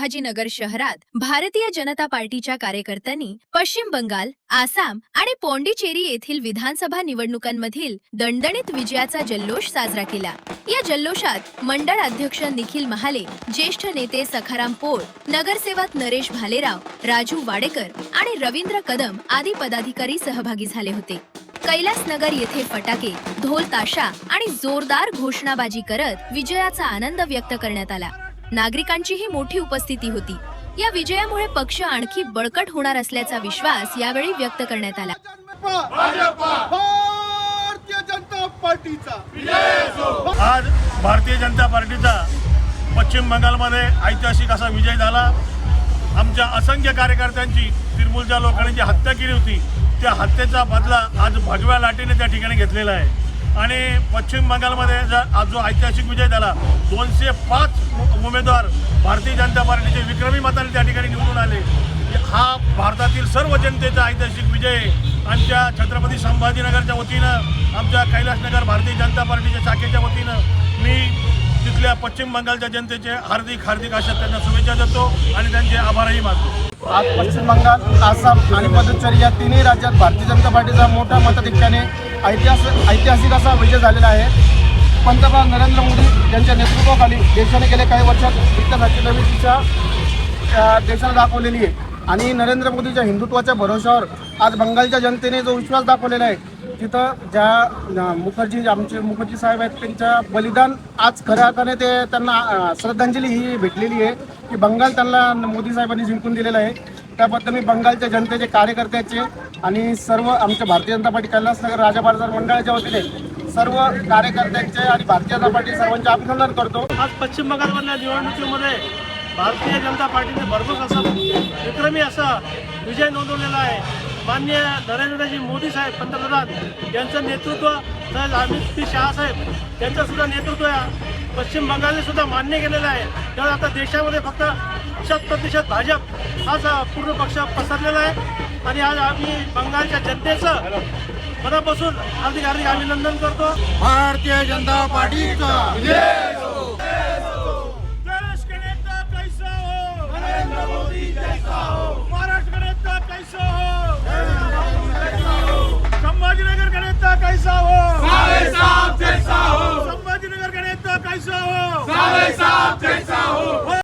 संभाजीनगर शहरात भारतीय जनता पार्टीच्या कार्यकर्त्यांनी पश्चिम बंगाल, आसाम आणि पोंडिचेरी येथील विधानसभा निवडणुकांमधील दणदणीत विजयाचा जल्लोष साजरा केला। या जल्लोषात मंडळ अध्यक्ष निखिल महाले, ज्येष्ठ नेते सखाराम पोळ, नगरसेवक नरेश भालेराव, राजू वाडेकर आणि रवींद्र कदम आदी पदाधिकारी सहभागी झाले होते। कैलासनगर येथे फटाके, ढोल ताशा आणि जोरदार घोषणाबाजी करत विजयाचा आनंद व्यक्त करण्यात आला। नागरिकांचीही मोठी उपस्थिती होती। या विजयामुळे पक्ष आणखी बळकट होणार असल्याचा विश्वास यावेळी व्यक्त करण्यात आला। भारतीय जनता पार्टीचा विजय असो। आज भारतीय जनता पार्टीचा पश्चिम बंगालमध्ये ऐतिहासिक असा विजय झाला। आमच्या असंख्य कार्यकर्त्यांची तिरमुलच्या लोकांनी जी हत्या केली होती त्या हत्येचा बदला आज भगव्या लाटेने त्या ठिकाणी घेतलेला आहे आणि पश्चिम बंगालमध्ये आज जो ऐतिहासिक विजय झाला 205 उमेदवार भारतीय जनता पार्टीचे विक्रमी मताने त्या ठिकाणी निवडून आले। हा भारतातील सर्व जनतेचा ऐतिहासिक विजय आमच्या छत्रपती संभाजीनगरच्या वतीनं आमच्या कैलासनगर भारतीय जनता पार्टीच्या शाखेच्या वतीनं मी तिथल्या पश्चिम बंगालच्या जनतेचे हार्दिक अशा त्यांना शुभेच्छा देतो आणि त्यांचे आभारही मानतो। आज पश्चिम बंगाल, आसाम आणि पुदुच्चेरी या तिन्ही राज्यात भारतीय जनता पार्टीचा मोठ्या मताधिक्याने ऐतिहासिक असा विजय झालेला आहे। पंतप्रधान नरेंद्र मोदी यांच्या नेतृत्वाखाली देशाने गेल्या काही वर्षात विकासाची नवी दिशा देशाला दाखवलेली आहे आणि नरेंद्र मोदीच्या हिंदुत्वाच्या भरोशावर आज बंगालच्या जनतेने जो विश्वास दाखवलेला आहे तिथं ज्या आमचे मुखर्जी साहेब आहेत त्यांच्या बलिदान आज खऱ्या अर्थाने ते त्यांना श्रद्धांजली ही भेटलेली आहे की बंगाल त्यांना मोदी साहेबांनी जिंकून दिलेलं आहे। त्याबद्दल मी बंगालच्या जनतेचे, कार्यकर्त्याचे आणि सर्व आमच्या भारतीय जनता पार्टी कैलासनगर राजा बाजार मंडळाच्या वतीने सर्व कार्यकर्त्यांचे आणि भारतीय जनता पार्टी सर्वांचे अभिनंदन करतो। आज पश्चिम बंगालमधल्या निवडणुकीमध्ये भारतीय जनता पार्टीने भरपूर असा विक्रमी असा विजय नोंदवलेला आहे। माननीय नरेंद्रजी मोदी साहेब पंतप्रधान यांचं नेतृत्व, तसेच अमित शहा साहेब यांचं सुद्धा नेतृत्व पश्चिम बंगालने सुद्धा मान्य केलेलं आहे। त्यामुळे आता देशामध्ये फक्त 100% भाजप हाच पूर्ण पक्ष पसरलेला आहे आणि आज आम्ही बंगालच्या जनतेचं मनापासून हार्दिक अभिनंदन करतो। भारतीय जनता पार्टीचा महाराष्ट्र का नेता कैसा हो, संभाजीनगर का नेता कैसा हो, साहब जैसा हो, संभाजीनगर का नेता कैसा हो, साहब जैसा हो।